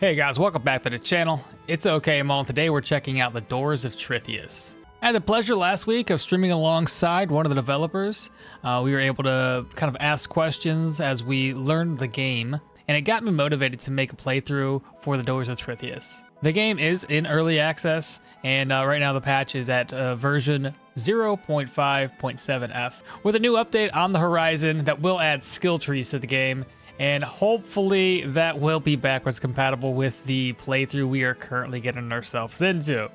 Hey guys, welcome back to the channel. It's okmall. Today we're checking out the Doors of Trithias. I had the pleasure last week of streaming alongside one of the developers. We were able to kind of ask questions as we learned the game, and it got me motivated to make a playthrough for the Doors of Trithias. The game is in early access, and right now the patch is at version 0.5.7F, with a new update on the horizon that will add skill trees to the game. And hopefully that will be backwards compatible with the playthrough we are currently getting ourselves into.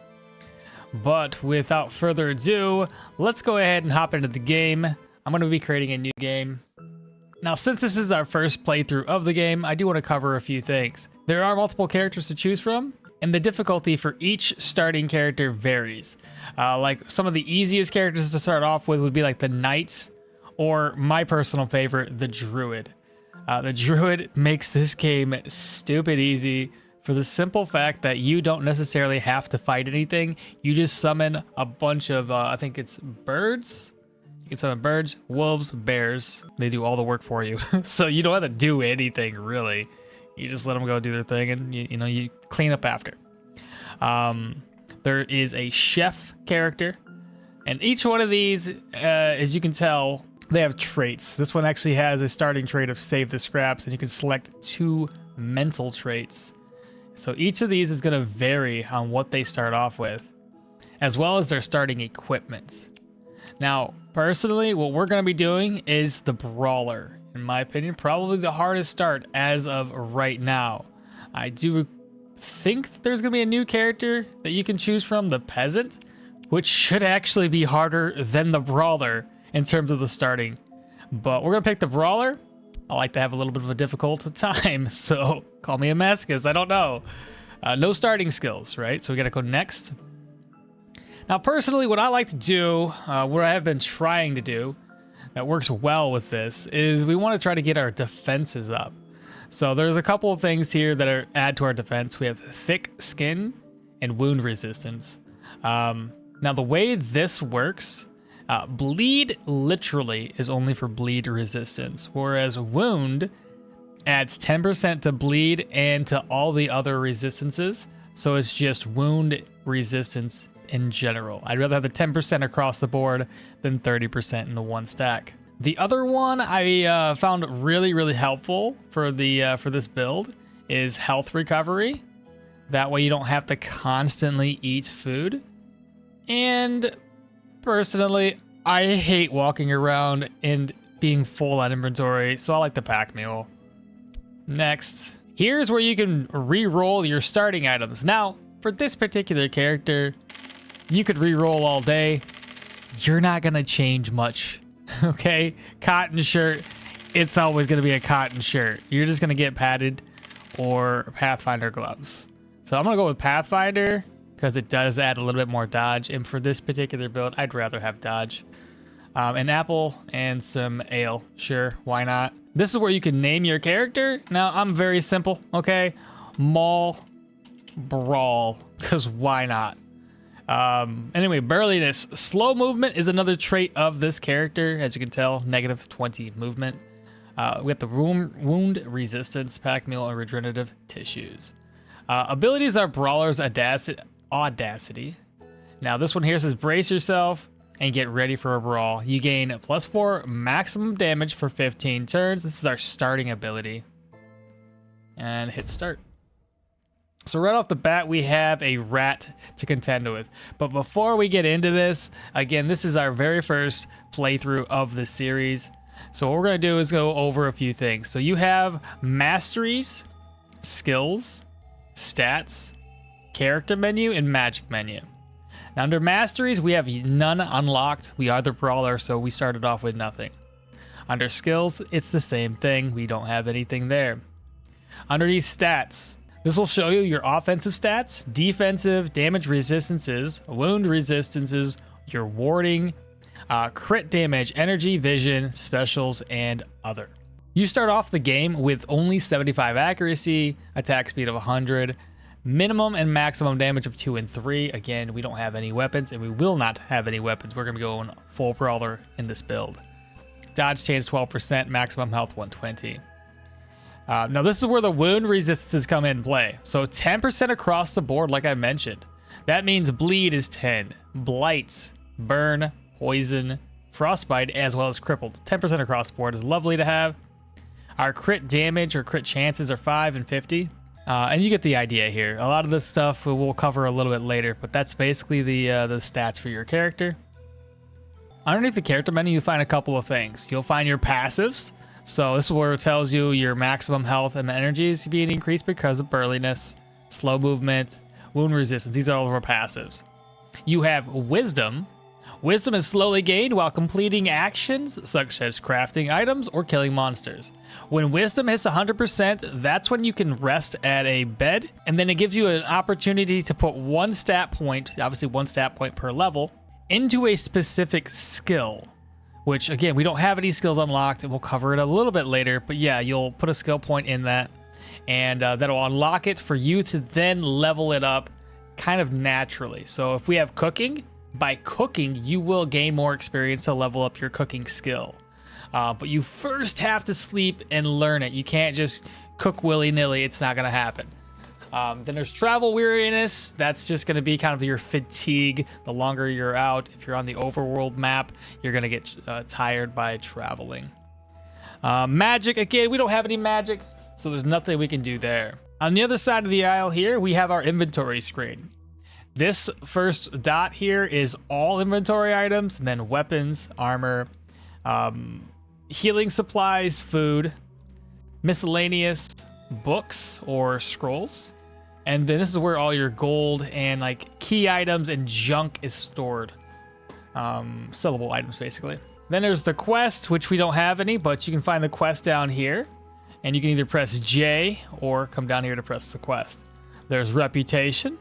But without further ado, let's go ahead and hop into the game. I'm going to be creating a new game. Now, since this is our first playthrough of the game, I do want to cover a few things. There are multiple characters to choose from, and the difficulty for each starting character varies. Like some of the easiest characters to start off with would be like the Knight, or my personal favorite, the Druid. The Druid makes this game stupid easy for the simple fact that you don't necessarily have to fight anything. You just summon a bunch of, I think it's birds? You can summon birds, wolves, bears. They do all the work for you. So you don't have to do anything, really. You just let them go do their thing, and you clean up after. There is a chef character, and each one of these, as you can tell, they have traits. This one actually has a starting trait of save the scraps, and you can select 2 mental traits. So each of these is going to vary on what they start off with, as well as their starting equipment. Now, personally, what we're going to be doing is the Brawler. In my opinion, probably the hardest start as of right now. I do think there's going to be a new character that you can choose from, the Peasant, which should actually be harder than the Brawler in terms of the starting. But we're gonna pick the Brawler. I like to have a little bit of a difficult time, so call me a masochist, I don't know. No starting skills, right? So we gotta go next. Now, personally, what I like to do, what I have been trying to do that works well with this, is we want to try to get our defenses up. So there's a couple of things here that add to our defense. We have thick skin and wound resistance. Now, the way this works, bleed literally is only for bleed resistance, whereas wound adds 10% to bleed and to all the other resistances. So it's just wound resistance in general. I'd rather have the 10% across the board than 30% in the one stack. The other one I found really helpful for this build is health recovery. That way you don't have to constantly eat food. And personally, I hate walking around and being full on inventory, so I like the pack mule. Next, here's where you can re-roll your starting items. Now, for this particular character, you could re-roll all day. You're not gonna change much, okay? Cotton shirt, it's always gonna be a cotton shirt. You're just gonna get padded or Pathfinder gloves. So I'm gonna go with Pathfinder, because it does add a little bit more dodge, and for this particular build, I'd rather have dodge. An apple and some ale, sure, why not? This is where you can name your character. Now, I'm very simple, okay? Maul, Brawl, because why not? Anyway, burliness. Slow movement is another trait of this character, as you can tell, -20 movement. We got the wound resistance, pack mule, and regenerative tissues. Abilities are Brawler's Audacity. Now this one here says brace yourself and get ready for a brawl. You gain +4 maximum damage for 15 turns. This is our starting ability. And hit start. So right off the bat, we have a rat to contend with. But before we get into this, again, this is our very first playthrough of the series. So what we're gonna do is go over a few things. So you have masteries, skills, stats, character menu, and magic menu. Now, under masteries, we have none unlocked. We are the Brawler, so we started off with nothing. Under skills, it's the same thing. We don't have anything there. Under these stats, this will show you your offensive stats, defensive, damage resistances, wound resistances, your warding, crit damage, energy, vision, specials, and other. You start off the game with only 75 accuracy, attack speed of 100, minimum and maximum damage of 2 and 3. Again, we don't have any weapons, and we will not have any weapons. We're going to be going full Brawler in this build. Dodge chance 12%, maximum health 120. Now this is where the wound resistances come in play. So 10% across the board, like I mentioned. That means bleed is 10, blight, burn, poison, frostbite, as well as crippled. 10% across the board is lovely to have. Our crit damage or crit chances are 5 and 50. And you get the idea here. A lot of this stuff we'll cover a little bit later, but that's basically the stats for your character. Underneath the character menu, you'll find a couple of things. You'll find your passives. So this is where it tells you your maximum health and energy is being increased because of burliness, slow movement, wound resistance. These are all of our passives. You have wisdom. Wisdom is slowly gained while completing actions such as crafting items or killing monsters. When wisdom hits 100%, that's when you can rest at a bed, and then it gives you an opportunity to put one stat point, obviously one stat point per level, into a specific skill. Which, again, we don't have any skills unlocked, and we'll cover it a little bit later. But yeah, you'll put a skill point in that, and that'll unlock it for you to then level it up kind of naturally. So if we have cooking, by cooking, you will gain more experience to level up your cooking skill. But you first have to sleep and learn it. You can't just cook willy-nilly. It's not going to happen. Then there's travel weariness. That's just going to be kind of your fatigue. The longer you're out, if you're on the overworld map, you're going to get tired by traveling. Magic, again, we don't have any magic, so there's nothing we can do there. On the other side of the aisle here, we have our inventory screen. This first dot here is all inventory items, and then weapons, armor, healing supplies, food, miscellaneous, books or scrolls. And then this is where all your gold and like key items and junk is stored. Sellable items, basically. Then there's the quest, which we don't have any, but you can find the quest down here. And you can either press J or come down here to press the quest. There's reputation.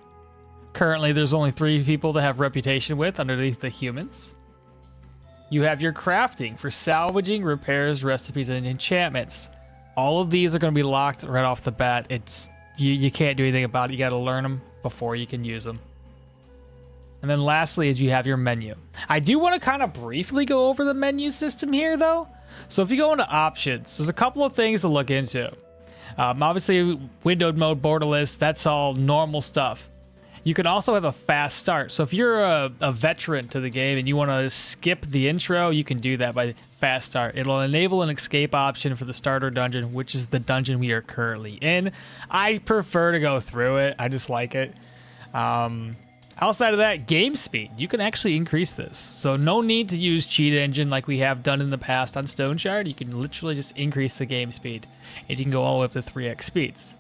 Currently, there's only 3 people to have reputation with underneath the humans. You have your crafting for salvaging, repairs, recipes, and enchantments. All of these are going to be locked right off the bat. You can't do anything about it. You got to learn them before you can use them. And then lastly is you have your menu. I do want to kind of briefly go over the menu system here, though. So if you go into options, there's a couple of things to look into. Obviously, windowed mode, borderless, that's all normal stuff. You can also have a fast start. So if you're a veteran to the game and you want to skip the intro, you can do that by fast start. It'll enable an escape option for the starter dungeon, which is the dungeon we are currently in. I prefer to go through it. I just like it. Outside of that, game speed. You can actually increase this. So no need to use cheat engine like we have done in the past on Stone Shard. You can literally just increase the game speed. And you can go all the way up to 3x speeds.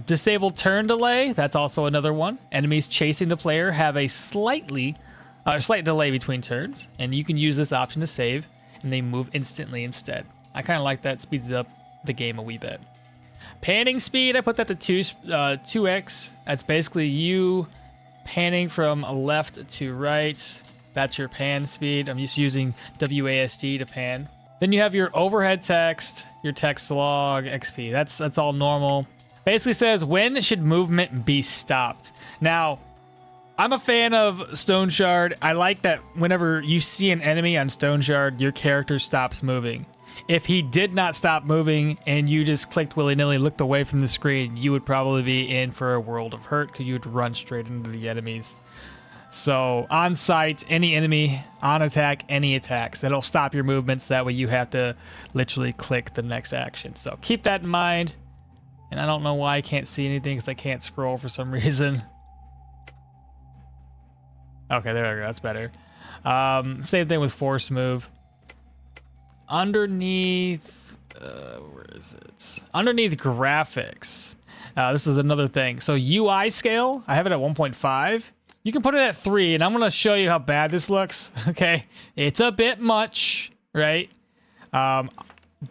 Disable turn delay, that's also another one. Enemies chasing the player have a slight delay between turns, and you can use this option to save, and they move instantly instead. I kind of like that, speeds up the game a wee bit. Panning speed, I put that to 2x. That's basically you panning from left to right. That's your pan speed. I'm just using WASD to pan. Then you have your overhead text, your text log, XP. That's all normal. Basically says, when should movement be stopped? Now, I'm a fan of Stone Shard. I like that whenever you see an enemy on Stone Shard, your character stops moving. If he did not stop moving and you just clicked willy-nilly, looked away from the screen, you would probably be in for a world of hurt because you would run straight into the enemies. So on sight, any enemy, on attack, any attacks. That'll stop your movements. That way you have to literally click the next action. So keep that in mind. And I don't know why I can't see anything because I can't scroll for some reason. Okay, there we go. That's better. Same thing with force move. Underneath, where is it? Underneath graphics. This is another thing. So UI scale, I have it at 1.5. You can put it at 3, and I'm going to show you how bad this looks. Okay, it's a bit much, right?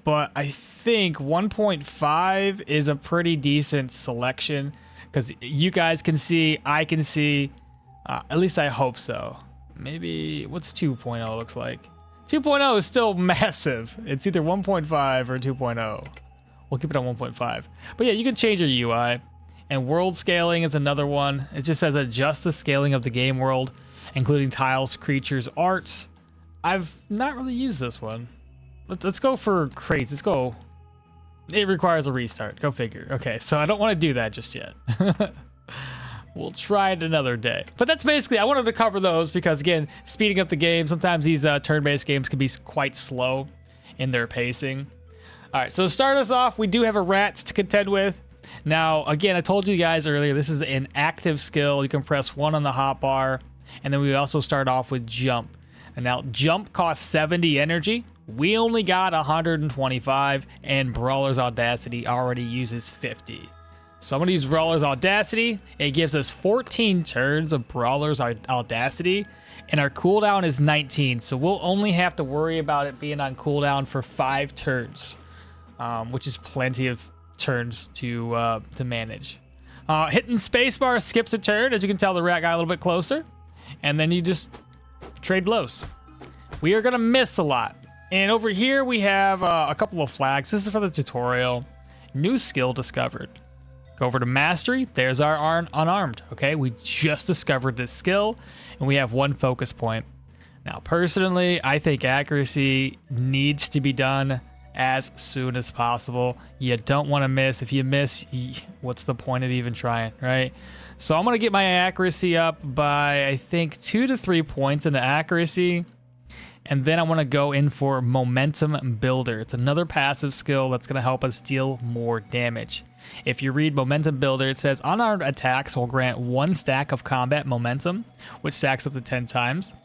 But I think 1.5 is a pretty decent selection because you guys can see, I can see, at least I hope so. Maybe, what's 2.0 looks like? 2.0 is still massive. It's either 1.5 or 2.0. We'll keep it on 1.5. But yeah, you can change your UI. And world scaling is another one. It just says adjust the scaling of the game world, including tiles, creatures, arts. I've not really used this one. Let's go for crates. Let's go It requires a restart. Go figure. Okay, so I don't want to do that just yet. We'll try it another day. But that's basically, I wanted to cover those because, again, speeding up the game, sometimes these turn-based games can be quite slow in their pacing. All right, so to start us off, we do have a rat to contend with. Now, again, I told you guys earlier, this is an active skill. You can press 1 on the hotbar, and then we also start off with jump. And now, jump costs 70 energy. We only got 125, and Brawler's Audacity already uses 50. So I'm going to use Brawler's Audacity. It gives us 14 turns of Brawler's Audacity, and our cooldown is 19. So we'll only have to worry about it being on cooldown for 5 turns, which is plenty of turns to manage. Hitting spacebar skips a turn. As you can tell, the rat got a little bit closer, and then you just trade blows. We are going to miss a lot. And over here we have a couple of flags. This is for the tutorial. New skill discovered. Go over to mastery. There's our unarmed. Okay, we just discovered this skill, and we have 1 focus point. Now, personally, I think accuracy needs to be done as soon as possible. You don't want to miss. If you miss, what's the point of even trying, right? So I'm going to get my accuracy up by, I think, 2 to 3 points into accuracy. And then I want to go in for Momentum Builder. It's another passive skill that's going to help us deal more damage. If you read Momentum Builder, it says unarmed attacks will grant 1 stack of combat momentum, which stacks up to 10 times.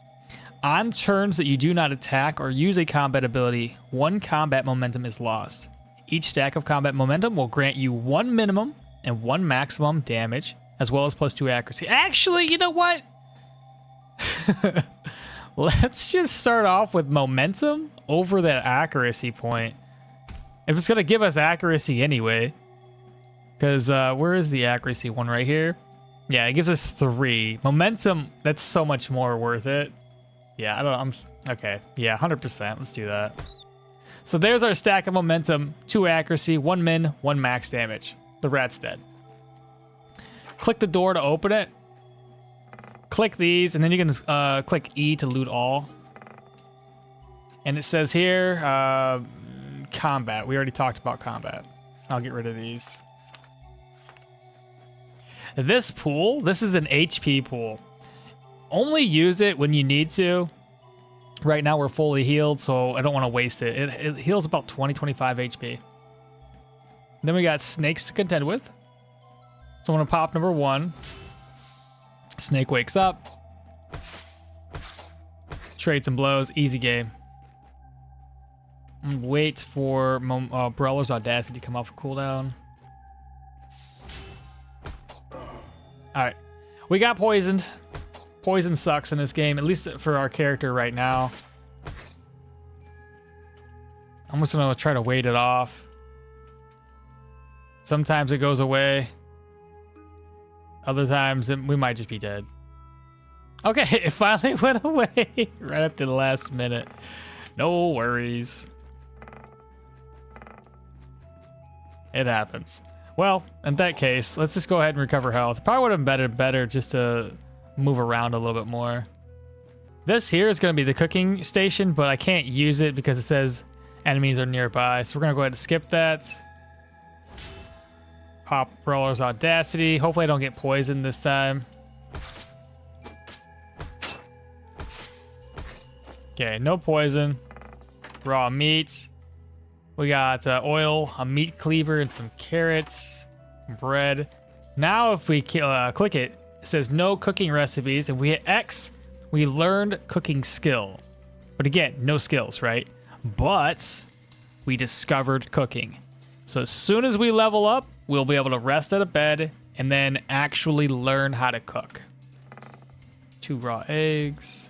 On turns that you do not attack or use a combat ability, 1 combat momentum is lost. Each stack of combat momentum will grant you 1 minimum and 1 maximum damage, as well as +2 accuracy. Actually, you know what? Let's just start off with momentum over that accuracy point. If it's going to give us accuracy anyway. Because where is the accuracy one? Right here? Yeah, it gives us 3. Momentum, that's so much more worth it. Yeah, I don't know. Okay. Yeah, 100%. Let's do that. So there's our stack of momentum. 2 accuracy, 1 min, 1 max damage. The rat's dead. Click the door to open it. Click these, and then you can click E to loot all. And it says here, combat. We already talked about combat. I'll get rid of these. This pool, this is an HP pool. Only use it when you need to. Right now we're fully healed, so I don't want to waste it. It heals about 20-25 HP. Then we got snakes to contend with. So I'm going to pop number 1. Snake wakes up. Trade some blows. Easy game. Wait for Brawler's Audacity to come off of cooldown. Alright. We got poisoned. Poison sucks in this game, at least for our character right now. I'm just going to try to wait it off. Sometimes it goes away. Other times we might just be dead. Okay, it finally went away right up to the last minute. No worries. It happens. Well, in that case, let's just go ahead and recover health. Probably would have been better just to move around a little bit more. This here is going to be the cooking station, but I can't use it because it says enemies are nearby. So we're going to go ahead and skip that. Pop Brawler's Audacity. Hopefully I don't get poisoned this time. Okay, no poison. Raw meat. We got oil, a meat cleaver, and some carrots, bread. Now if we click it, it says no cooking recipes. If we hit X, we learned cooking skill. But again, no skills, right? But we discovered cooking. So as soon as we level up, we'll be able to rest at a bed and then actually learn how to cook. 2 raw eggs.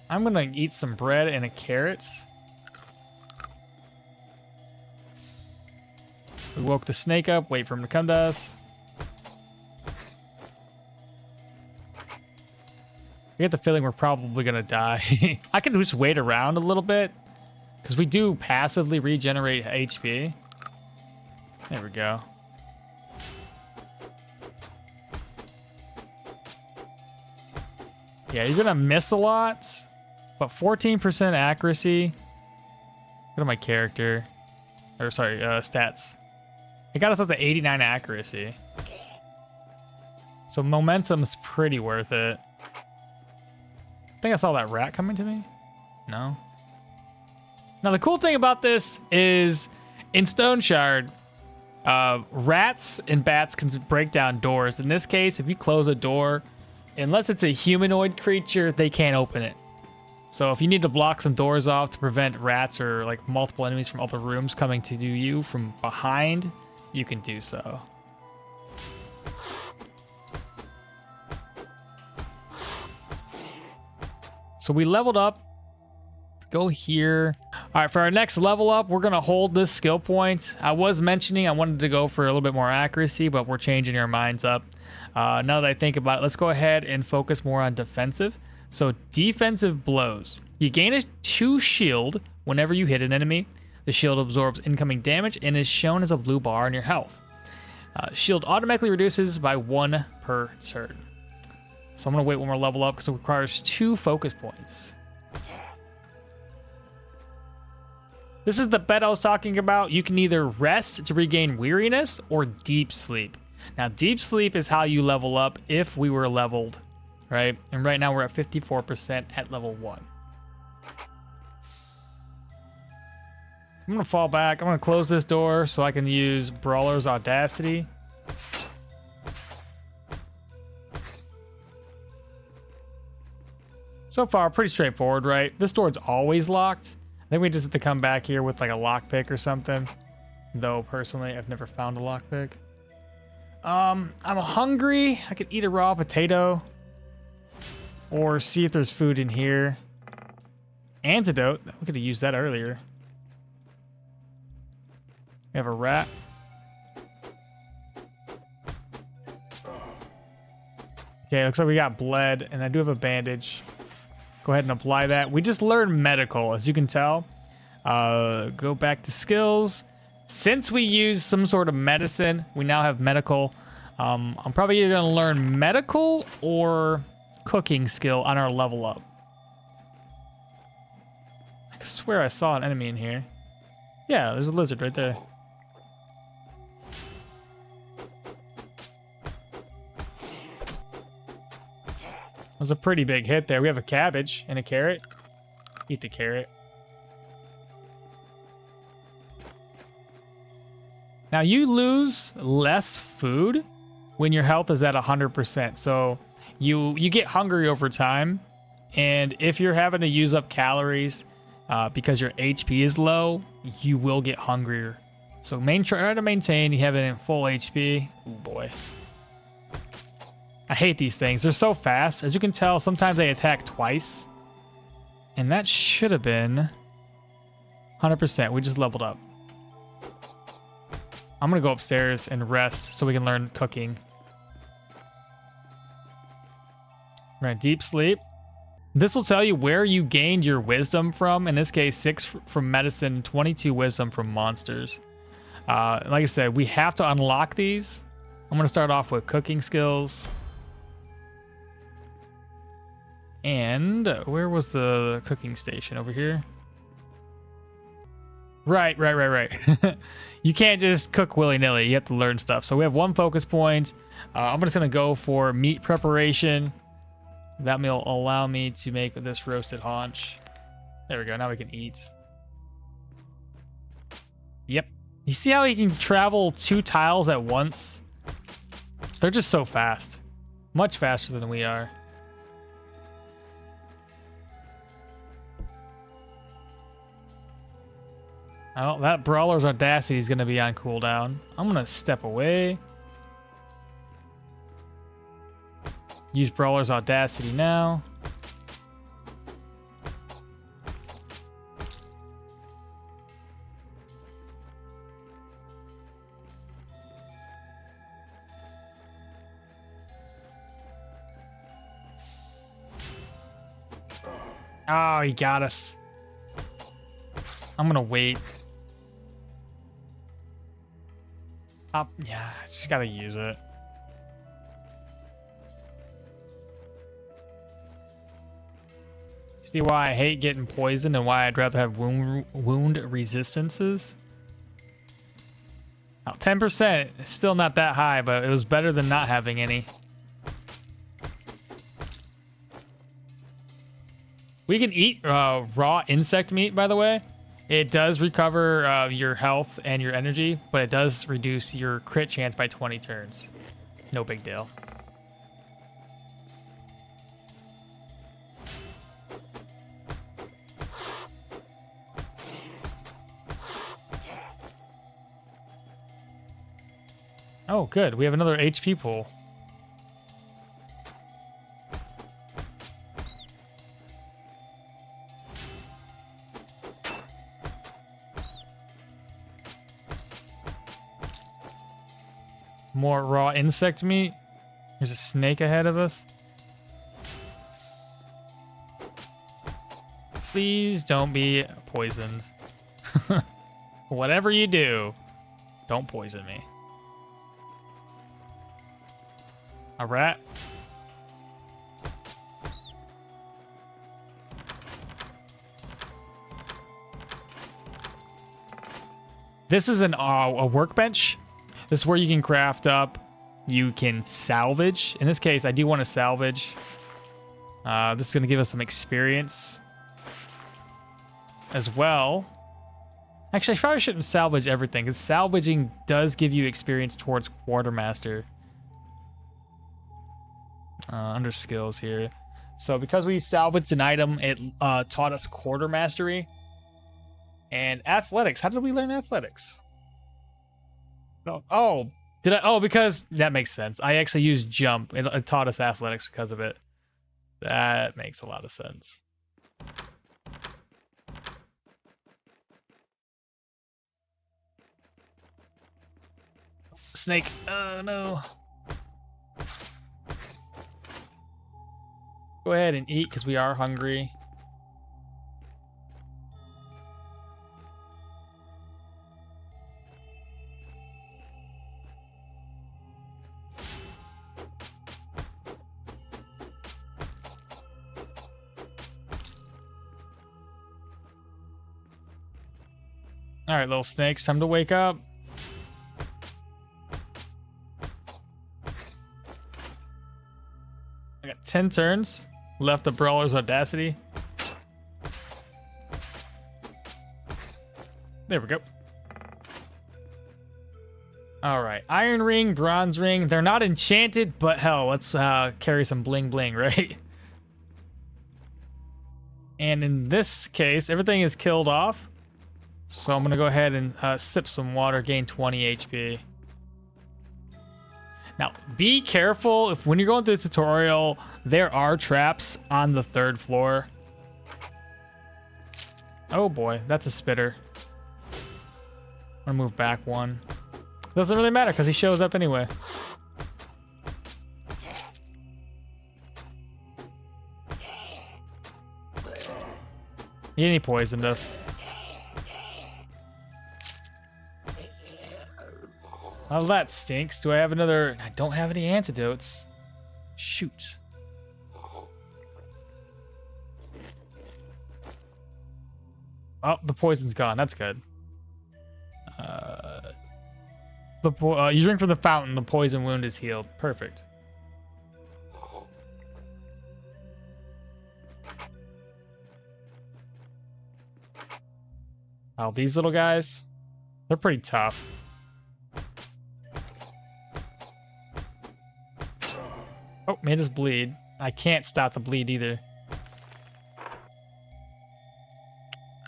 I'm gonna eat some bread and a carrot. We woke the snake up, wait for him to come to us. I get the feeling we're probably gonna die. I can just wait around a little bit because we do passively regenerate HP. There we go. Yeah, you're gonna miss a lot, but 14% accuracy. Go to my character. Or sorry, stats. It got us up to 89 accuracy. So momentum's pretty worth it. I think I saw that rat coming to me. No. Now the cool thing about this is in Stone Shard, rats and bats can break down doors. In this case, if you close a door, unless it's a humanoid creature, they can't open it. So if you need to block some doors off to prevent rats or like multiple enemies from other rooms coming to you from behind, you can do so. So we leveled up. Go here. All right, for our next level up, we're going to hold this skill point. I was mentioning I wanted to go for a little bit more accuracy, but we're changing our minds up. Now that I think about it, let's go ahead and focus more on defensive. So defensive blows. You gain a 2 shield whenever you hit an enemy. The shield absorbs incoming damage and is shown as a blue bar in your health. Shield automatically reduces by 1 per turn. So I'm going to wait one more level up because it requires 2 focus points. This is the bed I was talking about. You can either rest to regain weariness or deep sleep. Now, deep sleep is how you level up if we were leveled, right? And right now we're at 54% at level 1. I'm going to fall back. I'm going to close this door so I can use Brawler's Audacity. So far, pretty straightforward, right? This door's always locked. I think we just have to come back here with like a lockpick or something. Though, personally, I've never found a lockpick. I'm hungry. I could eat a raw potato. Or see if there's food in here. Antidote. We could have used that earlier. We have a rat. Okay, looks like we got bled, and I do have a bandage. Go ahead and apply that. We just learned medical, as you can tell. Go back to skills. Since we use some sort of medicine, we now have medical. I'm probably either going to learn medical or cooking skill on our level up. I swear I saw an enemy in here. Yeah, there's a lizard right there. That was a pretty big hit there. We have a cabbage and a carrot. Eat the carrot. Now you lose less food when your health is at 100%. So you get hungry over time. And if you're having to use up calories because your HP is low, you will get hungrier. So try to maintain you have it in full HP. Oh boy. I hate these things. They're so fast. As you can tell, sometimes they attack twice. And that should have been 100%. We just leveled up. I'm going to go upstairs and rest so we can learn cooking. We're going to deep sleep. This will tell you where you gained your wisdom from. In this case, 6 from medicine, 22 wisdom from monsters. Like I said, we have to unlock these. I'm going to start off with cooking skills. And where was the cooking station? Over here? Right. You can't just cook willy-nilly. You have to learn stuff. So we have 1 focus point. I'm just going to go for meat preparation. That will allow me to make this roasted haunch. There we go. Now we can eat. Yep. You see how he can travel 2 tiles at once? They're just so fast. Much faster than we are. Oh, that Brawler's Audacity is going to be on cooldown. I'm going to step away. Use Brawler's Audacity now. Oh, he got us. I'm going to wait. Yeah, just gotta use it. See why I hate getting poisoned and why I'd rather have wound resistances? Now, 10%, it's still not that high, but it was better than not having any. We can eat raw insect meat, by the way. It does recover your health and your energy, but it does reduce your crit chance by 20 turns. No big deal. Oh, good. We have another HP pool. More raw insect meat. There's a snake ahead of us. Please don't be poisoned. Whatever you do, don't poison me. A rat. This is a workbench. This is where you can craft up. You can salvage. In this case, I do want to salvage. This is going to give us some experience as well. Actually, I probably shouldn't salvage everything because salvaging does give you experience towards quartermaster. Under skills here. So because we salvaged an item, it taught us quartermastery and athletics. How did we learn athletics? No. Oh, did I? Oh, because that makes sense. I actually used jump. It taught us athletics because of it. That makes a lot of sense. Snake. Oh, no. Go ahead and eat because we are hungry. All right, little snakes, time to wake up. I got 10 turns left of Brawler's Audacity. There we go. All right, Iron Ring, Bronze Ring. They're not enchanted, but hell, let's carry some bling bling, right? And in this case, everything is killed off. So I'm gonna go ahead and sip some water, gain 20 HP. Now, be careful if when you're going through the tutorial, there are traps on the 3rd floor. Oh boy, that's a spitter. I'm gonna move back one. Doesn't really matter because he shows up anyway. He poisoned us. Oh, that stinks. Do I have another? I don't have any antidotes. Shoot. Oh, the poison's gone. That's good. You drink from the fountain. The poison wound is healed. Perfect. Oh, these little guys. They're pretty tough. Oh, made us bleed. I can't stop the bleed either.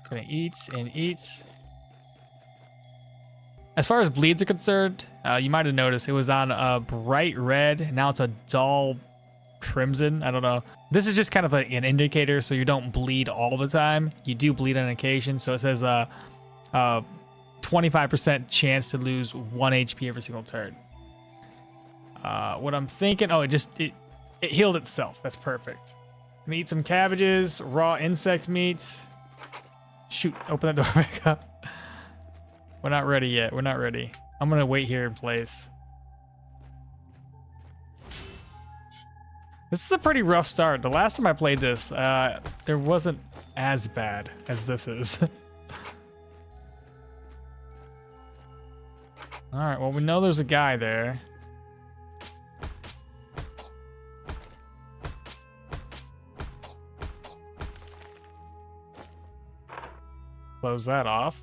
Gonna eat and eat. As far as bleeds are concerned, you might have noticed it was on a bright red. Now it's a dull crimson. I don't know. This is just kind of like an indicator so you don't bleed all the time. You do bleed on occasion. So it says 25% chance to lose 1 HP every single turn. What I'm thinking, oh, it healed itself. That's perfect. I'm gonna eat some cabbages, raw insect meat. Shoot, open that door back up. We're not ready yet. We're not ready. I'm gonna wait here in place. This is a pretty rough start. The last time I played this, there wasn't as bad as this is. All right, well, we know there's a guy there. Close that off.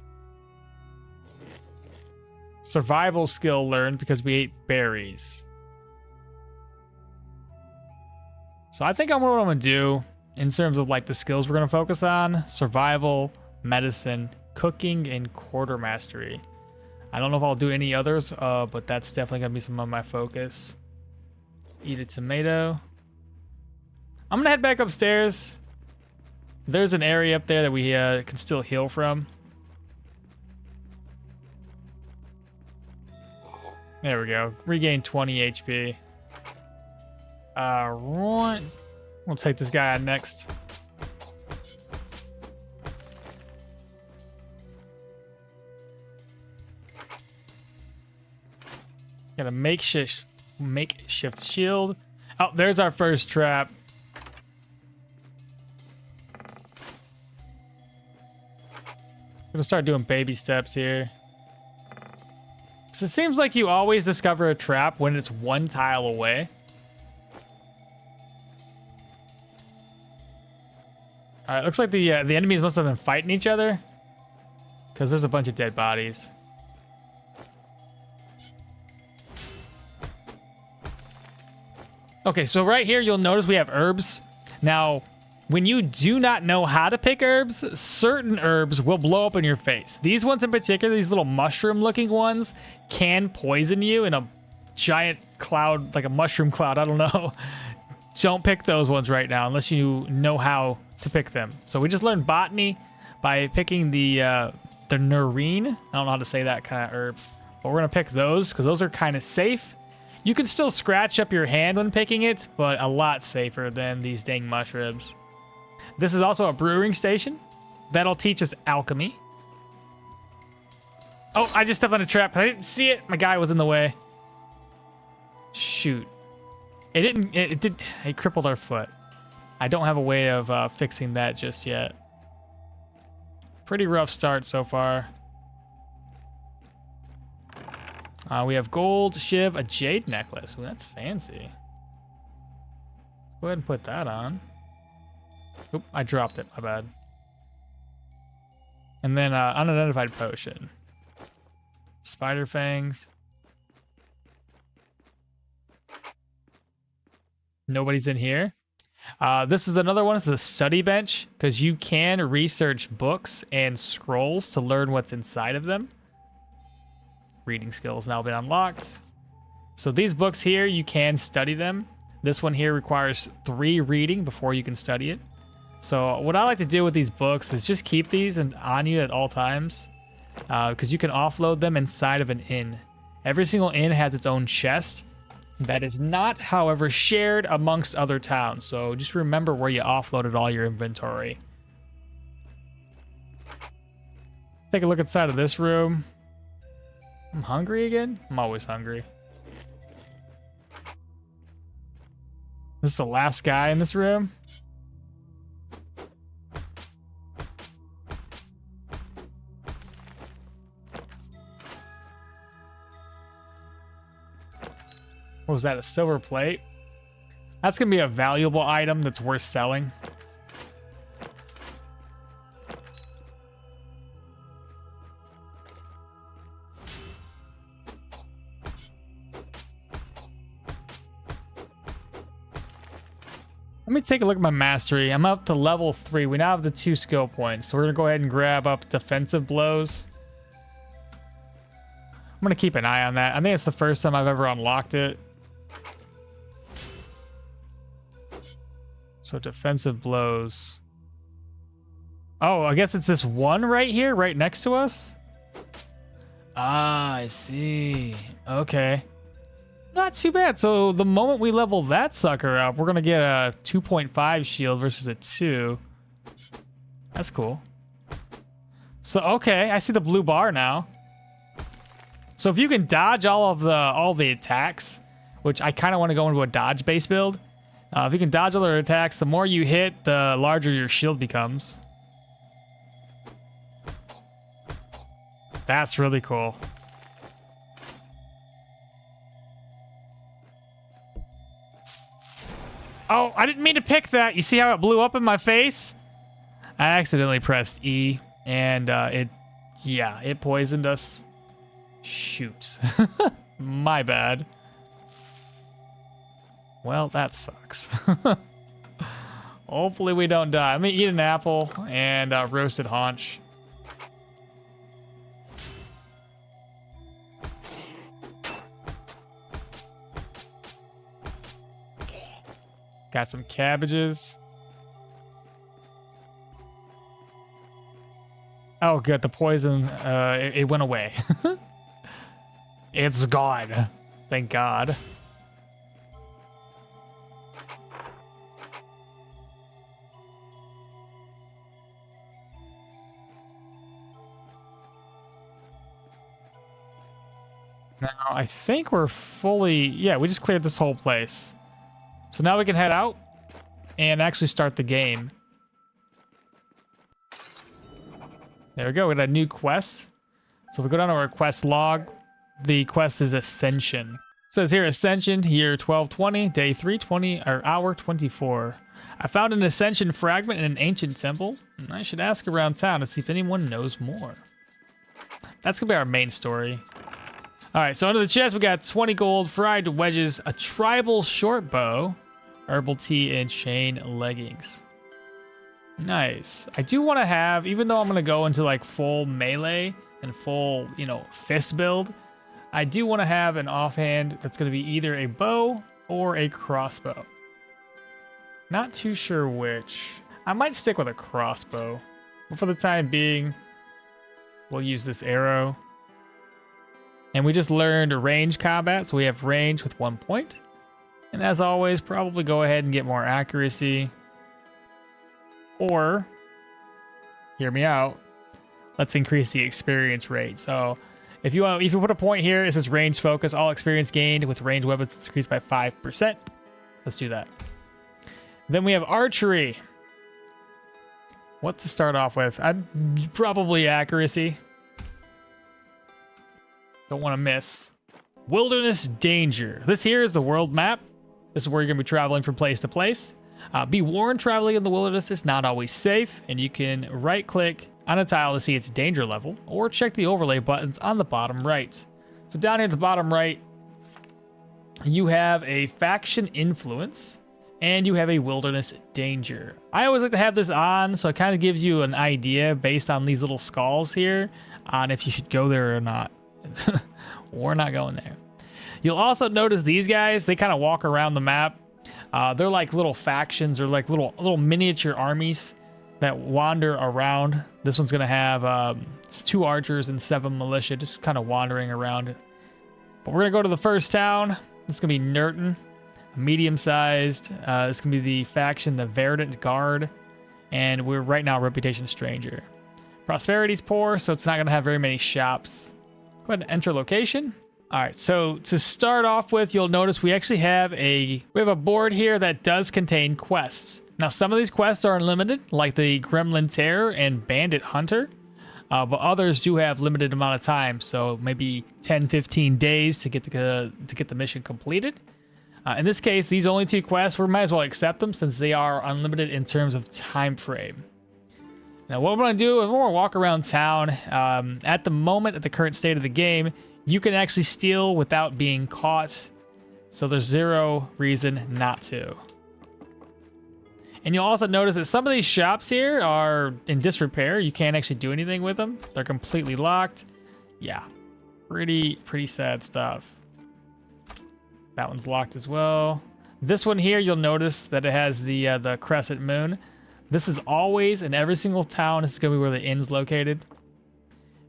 Survival skill learned because we ate berries. So I think what I'm going to do in terms of like the skills we're going to focus on: survival, medicine, cooking, and quarter mastery. I don't know if I'll do any others, but that's definitely going to be some of my focus. Eat a tomato. I'm going to head back upstairs. There's an area up there that we can still heal from. There we go. Regain 20 HP. Right. We'll take this guy out next. Got a makeshift shield. Oh, there's our first trap. Gonna start doing baby steps here. So it seems like you always discover a trap when it's one tile away. All right, looks like the enemies must have been fighting each other, because there's a bunch of dead bodies. Okay, so right here you'll notice we have herbs. Now, when you do not know how to pick herbs, certain herbs will blow up in your face. These ones in particular, these little mushroom-looking ones, can poison you in a giant cloud, like a mushroom cloud. I don't know. Don't pick those ones right now unless you know how to pick them. So we just learned botany by picking the nerine. I don't know how to say that kind of herb, but we're gonna pick those because those are kind of safe. You can still scratch up your hand when picking it, but a lot safer than these dang mushrooms. This is also a brewing station. That'll teach us alchemy. Oh, I just stepped on a trap. I didn't see it. My guy was in the way. Shoot. It crippled our foot. I don't have a way of fixing that just yet. Pretty rough start so far. We have gold, shiv, a jade necklace. Ooh, that's fancy. Go ahead and put that on. Oop, I dropped it. My bad. And then unidentified potion. Spider fangs. Nobody's in here. This is another one. This is a study bench because you can research books and scrolls to learn what's inside of them. Reading skills now been unlocked. So these books here, you can study them. This one here requires 3 reading before you can study it. So what I like to do with these books is just keep these on you at all times, because you can offload them inside of an inn. Every single inn has its own chest that is not, however, shared amongst other towns. So just remember where you offloaded all your inventory. Take a look inside of this room. I'm hungry again? I'm always hungry. This is the last guy in this room. What was that? A silver plate? That's gonna be a valuable item that's worth selling. Let me take a look at my mastery. I'm up to level 3. We now have the 2 skill points. So we're gonna go ahead and grab up defensive blows. I'm gonna keep an eye on that. I think it's the first time I've ever unlocked it. So defensive blows. Oh, I guess it's this one right here, right next to us. Ah, I see. Okay. Not too bad. So the moment we level that sucker up, we're going to get a 2.5 shield versus a 2. That's cool. So, okay, I see the blue bar now. So if you can dodge all the attacks, which I kind of want to go into a dodge base build, If you can dodge all their attacks, the more you hit, the larger your shield becomes. That's really cool. Oh, I didn't mean to pick that. You see how it blew up in my face? I accidentally pressed E, and it poisoned us. Shoot. My bad. Well, that sucks. Hopefully we don't die. I'm gonna eat an apple and roasted haunch. Got some cabbages. Oh, good. The poison, it went away. It's gone. Thank God. Now, I think we're fully... Yeah, we just cleared this whole place. So now we can head out and actually start the game. There we go. We got a new quest. So if we go down to our quest log, the quest is Ascension. It says here, Ascension, year 1220, day 320, or hour 24. I found an Ascension fragment in an ancient temple, and I should ask around town to see if anyone knows more. That's going to be our main story. All right, so under the chest, we got 20 gold, fried wedges, a tribal short bow, herbal tea, and chain leggings. Nice. I do want to have, even though I'm going to go into like full melee and full, fist build, I do want to have an offhand that's going to be either a bow or a crossbow. Not too sure which. I might stick with a crossbow, but for the time being, we'll use this arrow. And we just learned range combat, so we have range with 1 point. And as always, probably go ahead and get more accuracy. Or, hear me out, let's increase the experience rate. So if you put a point here, it says range focus, all experience gained with ranged weapons is increased by 5%. Let's do that. Then we have archery. What to start off with? I'd probably accuracy. Don't want to miss. Wilderness danger. This here is the world map. This is where you're going to be traveling from place to place. Be warned, traveling in the wilderness is not always safe, and you can right-click on a tile to see its danger level, or check the overlay buttons on the bottom right. So down here at the bottom right, you have a faction influence, and you have a wilderness danger. I always like to have this on, so it kind of gives you an idea based on these little skulls here on if you should go there or not. We're not going there. You'll also notice these guys, they kind of walk around the map. They're like little factions or like little miniature armies that wander around. This one's gonna have it's 2 archers and 7 militia just kind of wandering around. But we're gonna go to the first town. It's gonna be Nurton, medium-sized. It's gonna be the faction, the Verdant Guard, and we're right now Reputation Stranger. Prosperity's poor, so it's not gonna have very many shops. Go ahead and enter location. All right, so to start off with, you'll notice we actually have a board here that does contain quests. Now, some of these quests are unlimited, like the Gremlin Terror and Bandit Hunter, but others do have limited amount of time, so maybe 10-15 days to get the mission completed. In this case, these only 2 quests, we might as well accept them since they are unlimited in terms of time frame. Now, what we're going to do is we're going to walk around town. At the moment, at the current state of the game, you can actually steal without being caught, so there's 0 reason not to. And you'll also notice that some of these shops here are in disrepair. You can't actually do anything with them. They're completely locked. Yeah, pretty sad stuff. That one's locked as well. This one here, you'll notice that it has the crescent moon. This is always in every single town. This is going to be where the inn's located.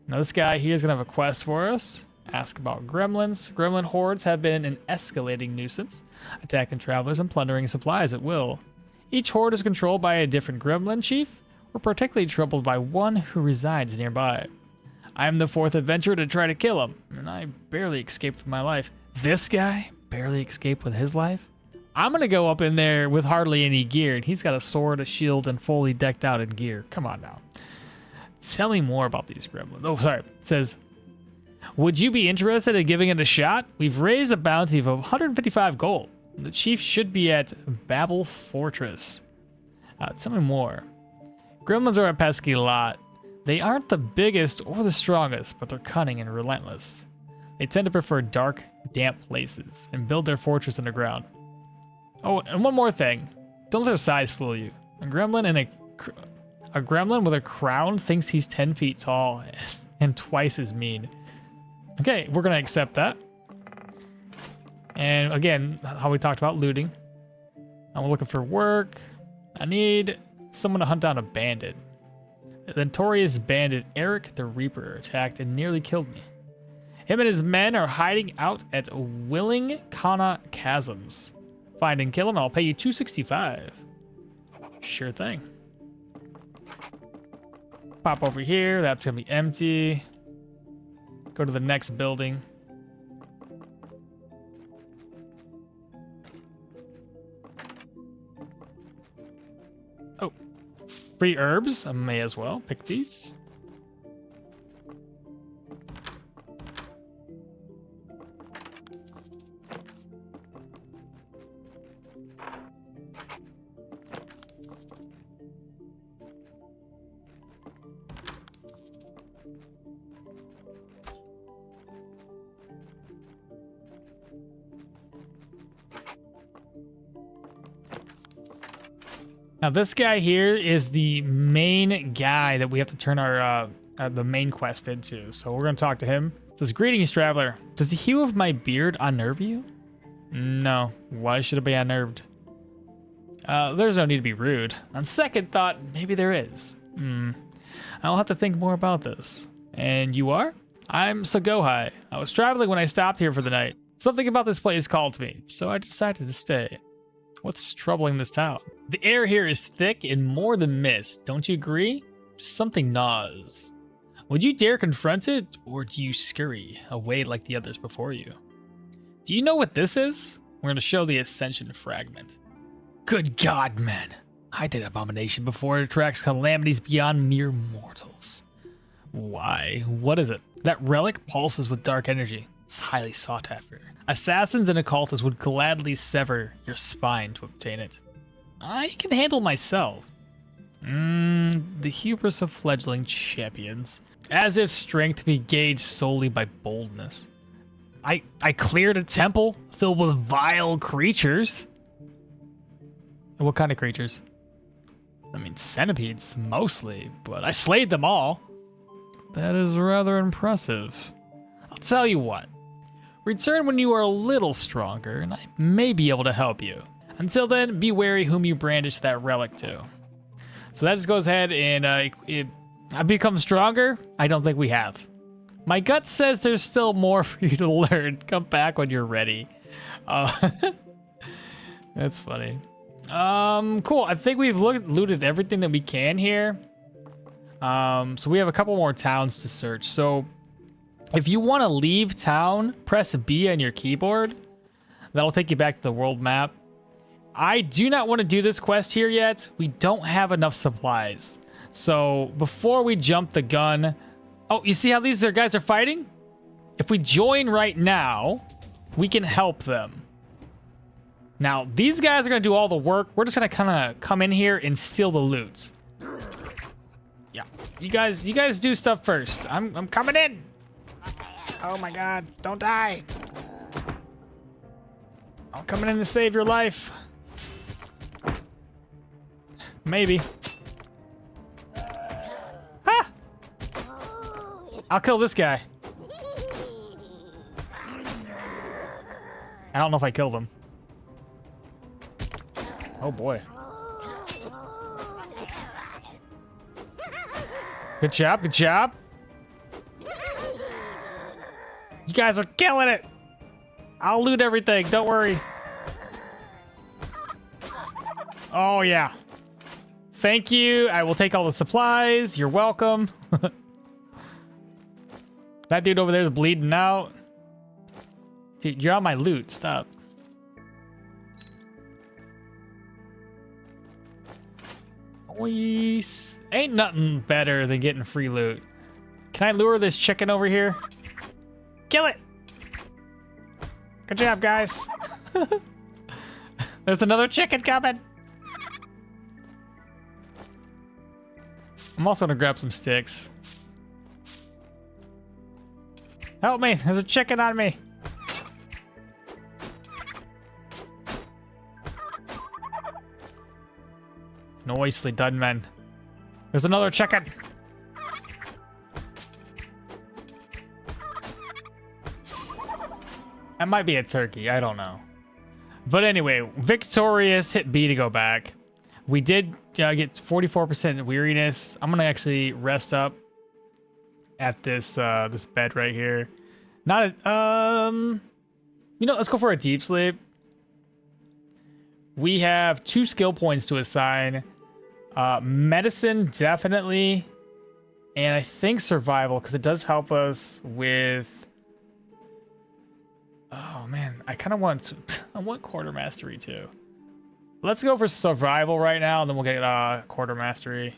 Now this guy here is going to have a quest for us. Ask about gremlins. Gremlin hordes have been an escalating nuisance, attacking travelers and plundering supplies at will. Each horde is controlled by a different gremlin chief. We're particularly troubled by one who resides nearby. I am the 4th adventurer to try to kill him, and I barely escaped with my life. This guy barely escaped with his life? I'm going to go up in there with hardly any gear, and he's got a sword, a shield, and fully decked out in gear. Come on now. Tell me more about these gremlins. Oh, sorry. It says, would you be interested in giving it a shot? We've raised a bounty of 155 gold. The chief should be at Babel Fortress. Tell me more. Gremlins are a pesky lot. They aren't the biggest or the strongest, but they're cunning and relentless. They tend to prefer dark, damp places and build their fortress underground. Oh, and one more thing. Don't let their size fool you. A gremlin with a crown thinks he's 10 feet tall and twice as mean. Okay, we're going to accept that. And again, how we talked about looting. I'm looking for work. I need someone to hunt down a bandit. The notorious bandit Eric the Reaper attacked and nearly killed me. Him and his men are hiding out at Willing Kana Chasms. Find and kill him, and I'll pay you 265. Sure thing. Pop over here. That's gonna be empty. Go to the next building. Oh, free herbs. I may as well pick these. Now this guy here is the main guy that we have to turn our the main quest into. So we're gonna talk to him. It says, greetings, traveler. Does the hue of my beard unnerve you? No. Why should it be unnerved? There's no need to be rude. On second thought, maybe there is. I'll have to think more about this. And you are? I'm Sagohai. I was traveling when I stopped here for the night. Something about this place called to me, so I decided to stay. What's troubling this town? The air here is thick and more than mist. Don't you agree? Something gnaws. Would you dare confront it, or do you scurry away like the others before you? Do you know what this is? We're going to show the Ascension Fragment. Good God, man. Hide that abomination before it attracts calamities beyond mere mortals. Why? What is it? That relic pulses with dark energy. It's highly sought after. Assassins and occultists would gladly sever your spine to obtain it. I can handle myself. The hubris of fledgling champions. As if strength be gauged solely by boldness. I cleared a temple filled with vile creatures. What kind of creatures? I mean, centipedes, mostly, but I slayed them all. That is rather impressive. I'll tell you what. Return when you are a little stronger, and I may be able to help you. Until then, be wary whom you brandish that relic to. So that just goes ahead and I become stronger? I don't think we have. My gut says there's still more for you to learn. Come back when you're ready. That's funny. Cool. I think we've looted everything that we can here. So we have a couple more towns to search. So if you want to leave town, press B on your keyboard. That'll take you back to the world map. I do not want to do this quest here yet. We don't have enough supplies. So before we jump the gun... Oh, you see how these guys are fighting? If we join right now, we can help them. Now, these guys are going to do all the work. We're just going to kind of come in here and steal the loot. Yeah. You guys do stuff first. I'm coming in. Oh my God, don't die. I'm coming in to save your life. Maybe. Ah! I'll kill this guy. I don't know if I killed him. Oh boy. Good job, good job. You guys are killing it. I'll loot everything, don't worry. Oh yeah. Thank you. I will take all the supplies. You're welcome. That dude over there is bleeding out. Dude, you're on my loot. Stop. Nice. Ain't nothing better than getting free loot. Can I lure this chicken over here? Kill it. Good job, guys. There's another chicken coming. I'm also gonna grab some sticks. Help me, there's a chicken on me. Nicely done, men. There's another chicken. That might be a turkey, I don't know. But anyway, victorious, hit B to go back. We did get 44% weariness. I'm gonna actually rest up at this this bed right here. Not a, you know, let's go for a deep sleep. We have 2 skill points to assign. Medicine, definitely. And I think survival, because it does help us with... Oh, man. I kind of want... I want quarter mastery, too. Let's go for survival right now, and then we'll get quarter mastery.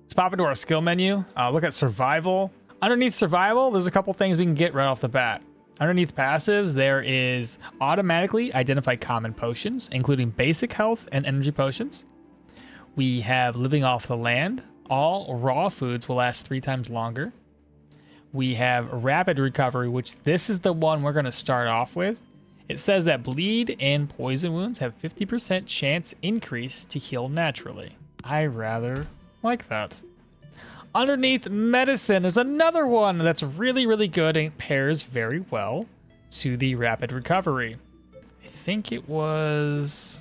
Let's pop into our skill menu. Look at survival. Underneath survival, there's a couple things we can get right off the bat. Underneath passives, there is automatically identify common potions, including basic health and energy potions. We have living off the land. All raw foods will last 3 times longer. We have rapid recovery, which this is the one we're going to start off with. It says that bleed and poison wounds have 50% chance increase to heal naturally. I rather like that. Underneath medicine, there's another one that's really, really good and pairs very well to the rapid recovery. I think it was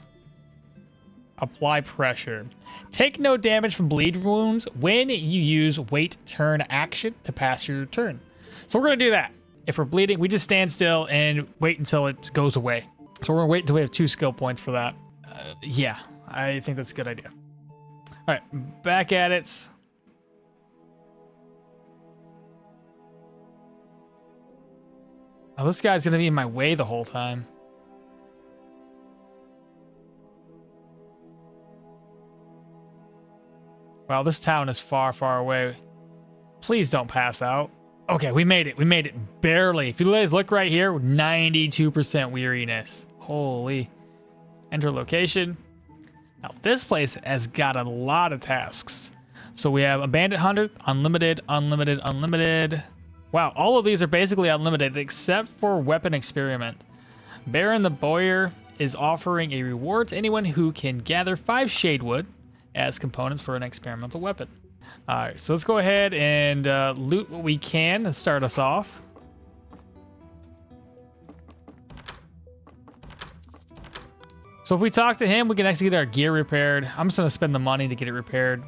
apply pressure. Take no damage from bleed wounds when you use wait turn action to pass your turn. So we're going to do that. If we're bleeding, we just stand still and wait until it goes away. So we're going to wait until we have 2 skill points for that. Yeah, I think that's a good idea. All right, back at it. Oh, this guy's going to be in my way the whole time. Wow, this town is far, far away. Please don't pass out. Okay, we made it. We made it barely. If you guys look right here, 92% weariness. Holy. Enter location. Now, this place has got a lot of tasks. So we have Abandoned Hunter, Unlimited, Unlimited, Unlimited. Wow, all of these are basically unlimited except for Weapon Experiment. Baron the Bowyer is offering a reward to anyone who can gather 5 shadewood as components for an experimental weapon. All right, so let's go ahead and loot what we can to start us off. So if we talk to him, we can actually get our gear repaired. I'm just gonna spend the money to get it repaired.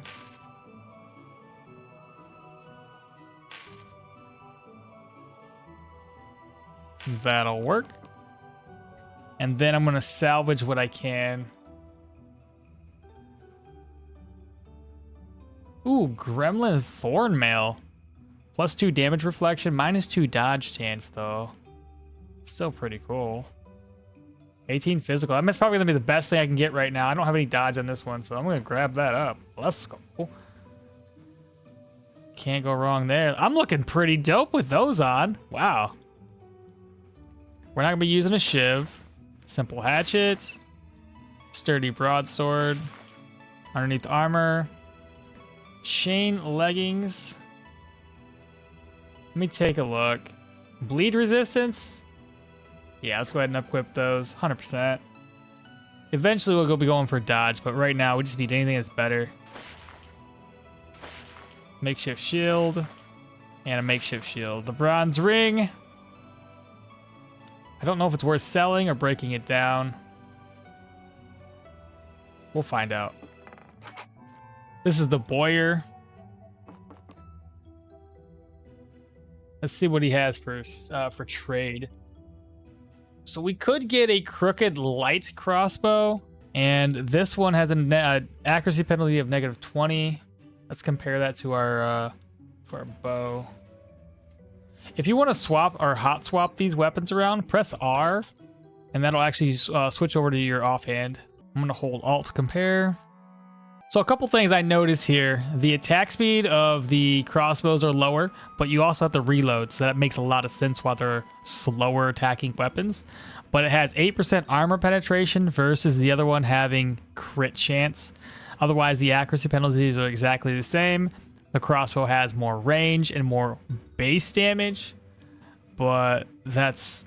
That'll work. And then I'm gonna salvage what I can. Ooh, Gremlin Thornmail. +2 damage reflection, -2 dodge chance, though. Still pretty cool. 18 physical. That's probably going to be the best thing I can get right now. I don't have any dodge on this one, so I'm going to grab that up. Let's go. Can't go wrong there. I'm looking pretty dope with those on. Wow. We're not going to be using a shiv. Simple hatchet. Sturdy broadsword. Underneath armor. Chain leggings. Let me take a look. Bleed resistance. Yeah, let's go ahead and equip those. 100%. Eventually we'll be going for dodge, but right now we just need anything that's better. Makeshift shield. And a makeshift shield. The bronze ring. I don't know if it's worth selling or breaking it down. We'll find out. This is the Bowyer. Let's see what he has for trade. So we could get a crooked light crossbow, and this one has an accuracy penalty of -20. Let's compare that to our bow. If you want to swap or hot swap these weapons around, press R, and that'll actually switch over to your offhand. I'm gonna hold Alt to compare. So a couple things I notice here. The attack speed of the crossbows are lower, but you also have to reload, so that makes a lot of sense why they're slower attacking weapons. But it has 8% armor penetration versus the other one having crit chance. Otherwise, the accuracy penalties are exactly the same. The crossbow has more range and more base damage, but that's...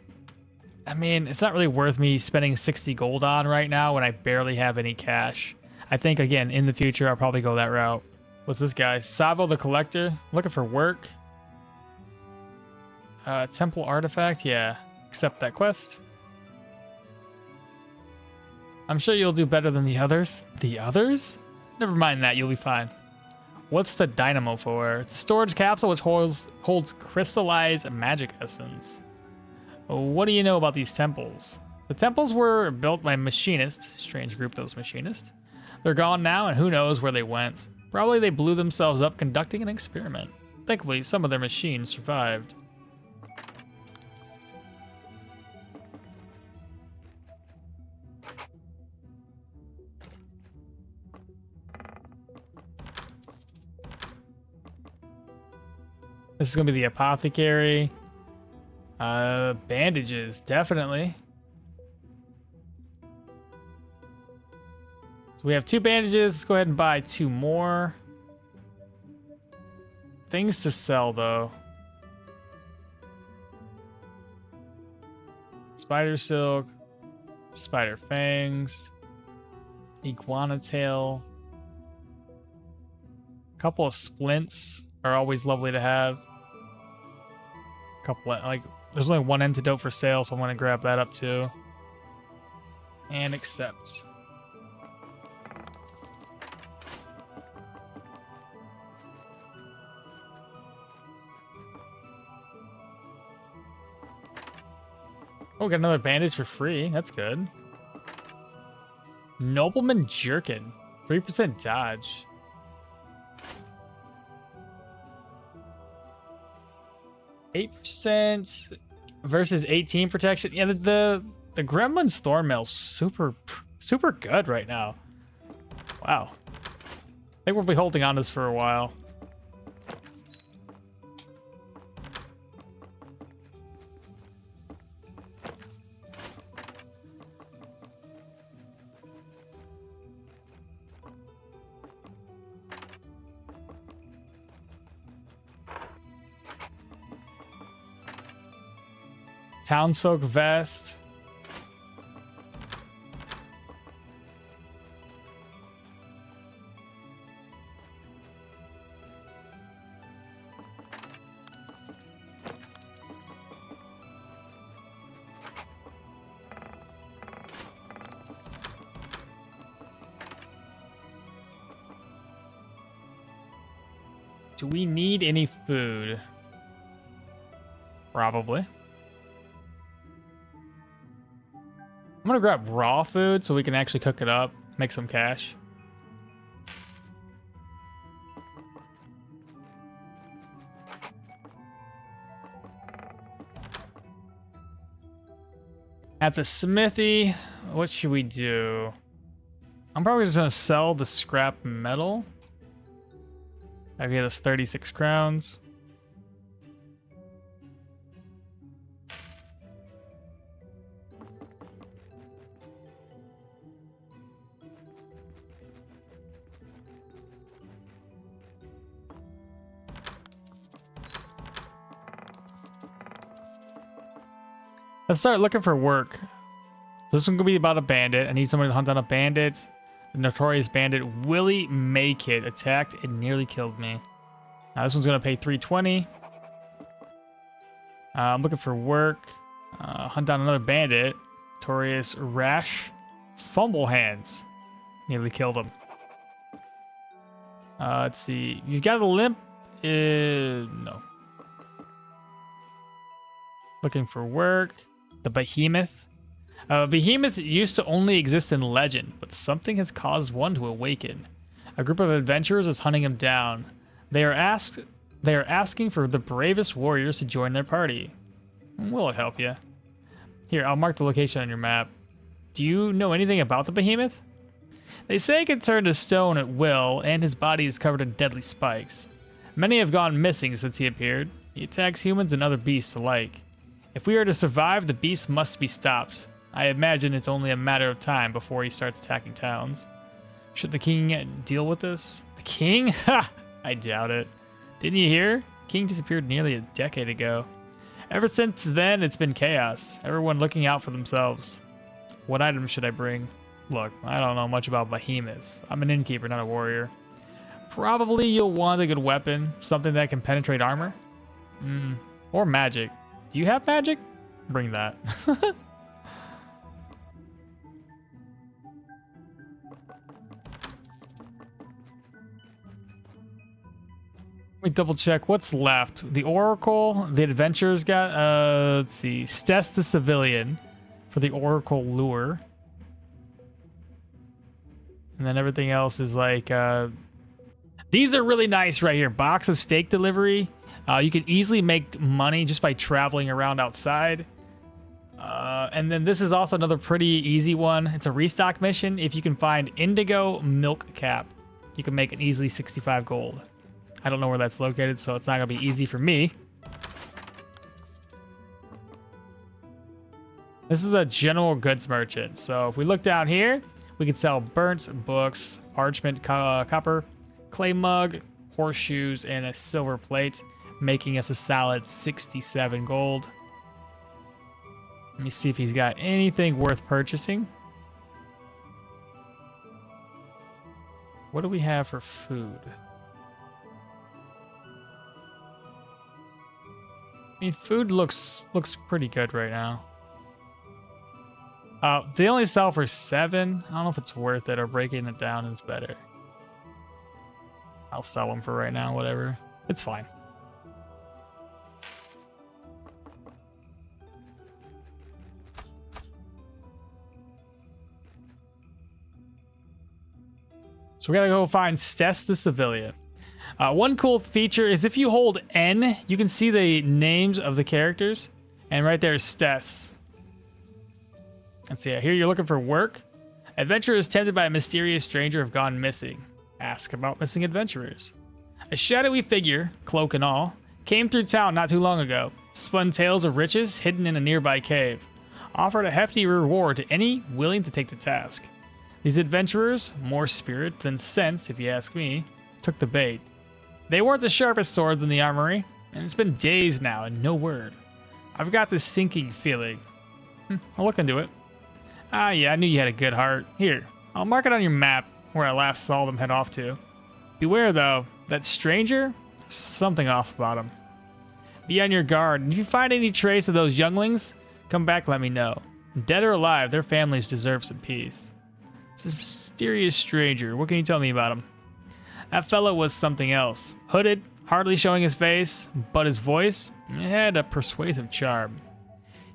I mean, it's not really worth me spending 60 gold on right now when I barely have any cash. I think, again, in the future, I'll probably go that route. What's this guy? Savo the Collector. Looking for work. Temple Artifact. Yeah. Accept that quest. I'm sure you'll do better than the others. The others? Never mind that. You'll be fine. What's the dynamo for? It's a storage capsule which holds crystallized magic essence. What do you know about these temples? The temples were built by machinists. Strange group, those machinists. They're gone now, and who knows where they went. Probably they blew themselves up conducting an experiment. Thankfully, some of their machines survived. This is going to be the apothecary. Bandages, definitely. So we have 2 bandages. Let's go ahead and buy 2 more. Things to sell, though. Spider silk, spider fangs, iguana tail. A couple of splints are always lovely to have. A couple of, like, there's only 1 antidote for sale, so I'm going to grab that up too. And accept. Oh, we got another bandage for free. That's good. Nobleman Jerkin. 3% dodge. %8 versus 18 protection. Yeah, the Gremlin's Thornmail's super good right now. Wow. I think we'll be holding on to this for a while. Townsfolk vest. Do we need any food? Probably. I'm gonna grab raw food so we can actually cook it up, make some cash. At the smithy, what should we do? I'm probably just gonna sell the scrap metal. That'll get us 36 crowns. Let's start looking for work. This one's gonna be about a bandit. I need someone to hunt down a bandit. The notorious bandit Willie Maykid attacked and nearly killed me. Now this one's gonna pay 320. I'm looking for work. Hunt down another bandit. Notorious Rash Fumblehands. Nearly killed him. Let's see. You got a limp? No. Looking for work. The Behemoth. Behemoth used to only exist in legend, but something has caused one to awaken. A group of adventurers is hunting him down. They are asking for the bravest warriors to join their party. Will it help you? Here, I'll mark the location on your map. Do you know anything about the Behemoth? They say he can turn to stone at will, and his body is covered in deadly spikes. Many have gone missing since he appeared. He attacks humans and other beasts alike. If we are to survive, the beast must be stopped. I imagine it's only a matter of time before he starts attacking towns. Should the king deal with this? The king? Ha! I doubt it. Didn't you hear? King disappeared nearly a decade ago. Ever since then, it's been chaos. Everyone looking out for themselves. What items should I bring? Look, I don't know much about behemoths. I'm an innkeeper, not a warrior. Probably you'll want a good weapon, something that can penetrate armor. Or magic. Do you have magic? Bring that. Let me double check what's left. The Oracle, the adventurers got, let's see, Stess the Civilian for the Oracle lure. And then everything else is like, these are really nice right here. Box of steak delivery. You can easily make money just by traveling around outside. And then this is also another pretty easy one. It's a restock mission. If you can find indigo milk cap, you can make an easily 65 gold. I don't know where that's located, so it's not gonna be easy for me. This is a general goods merchant. So if we look down here, we can sell burnt books, parchment, copper, clay mug, horseshoes, and a silver plate, making us a solid 67 gold. Let me see if he's got anything worth purchasing. What do we have for food? I mean, food looks pretty good right now. They only sell for 7. I don't know if it's worth it or breaking it down is better. I'll sell them for right now, whatever. It's fine. So we gotta go find Stess the Civilian. One cool feature is if you hold N, you can see the names of the characters. And right there is Stess. Let's see, here you're looking for work. Adventurers tempted by a mysterious stranger have gone missing. Ask about missing adventurers. A shadowy figure, cloak and all, came through town not too long ago, spun tales of riches hidden in a nearby cave, offered a hefty reward to any willing to take the task. These adventurers, more spirit than sense if you ask me, took the bait. They weren't the sharpest swords in the armory, and it's been days now and no word. I've got this sinking feeling. I'll look into it. Ah, yeah, I knew you had a good heart. Here, I'll mark it on your map where I last saw them head off to. Beware, though, that stranger, there's something off about him. Be on your guard, and if you find any trace of those younglings, come back and let me know. Dead or alive, their families deserve some peace. This mysterious stranger, what can you tell me about him? That fellow was something else. Hooded, hardly showing his face, but his voice had a persuasive charm.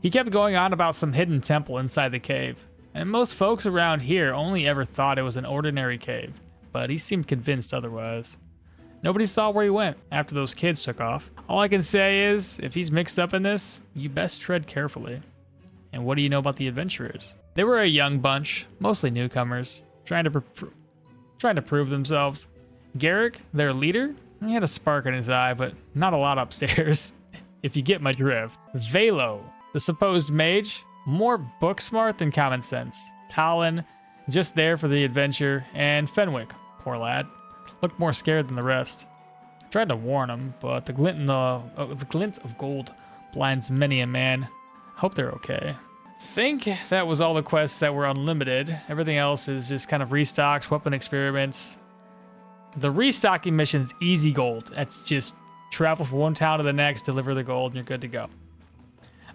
He kept going on about some hidden temple inside the cave, and most folks around here only ever thought it was an ordinary cave, but he seemed convinced otherwise. Nobody saw where he went after those kids took off. All I can say is, if he's mixed up in this, you best tread carefully. And what do you know about the adventurers? They were a young bunch, mostly newcomers, trying to prove themselves. Garrick, their leader, he had a spark in his eye, but not a lot upstairs, if you get my drift. Velo, the supposed mage, more book smart than common sense. Talon, just there for the adventure, and Fenwick, poor lad, looked more scared than the rest. Tried to warn him, but the glint of gold blinds many a man. Hope they're okay. Think that was all the quests that were unlimited. Everything else is just kind of restocks, weapon experiments. The restocking mission's easy gold. That's just travel from one town to the next, deliver the gold, and you're good to go.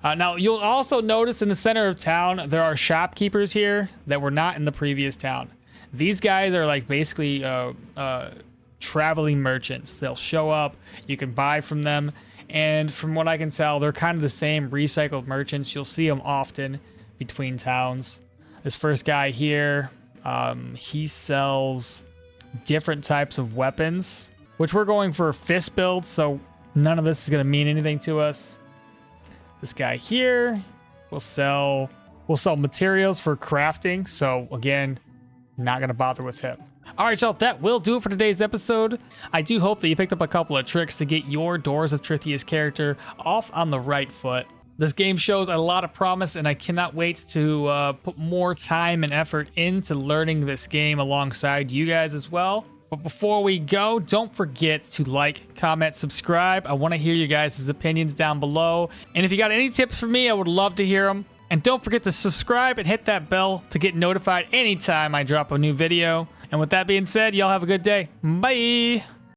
Now, you'll also notice in the center of town, there are shopkeepers here that were not in the previous town. These guys are like basically traveling merchants. They'll show up, you can buy from them, and from what I can tell, they're kind of the same recycled merchants. You'll see them often between towns. This first guy here, he sells different types of weapons, which we're going for fist builds, so none of this is going to mean anything to us. This guy here will sell materials for crafting. So again, Not gonna bother with him. All right, y'all, that will do it for today's episode. I do hope that you picked up a couple of tricks to get your Doors of Trithia's character off on the right foot. This game shows a lot of promise, and I cannot wait to put more time and effort into learning this game alongside you guys as well. But before we go, don't forget to like, comment, subscribe. I want to hear you guys' opinions down below. And if you got any tips for me, I would love to hear them. And don't forget to subscribe and hit that bell to get notified anytime I drop a new video. And with that being said, y'all have a good day. Bye!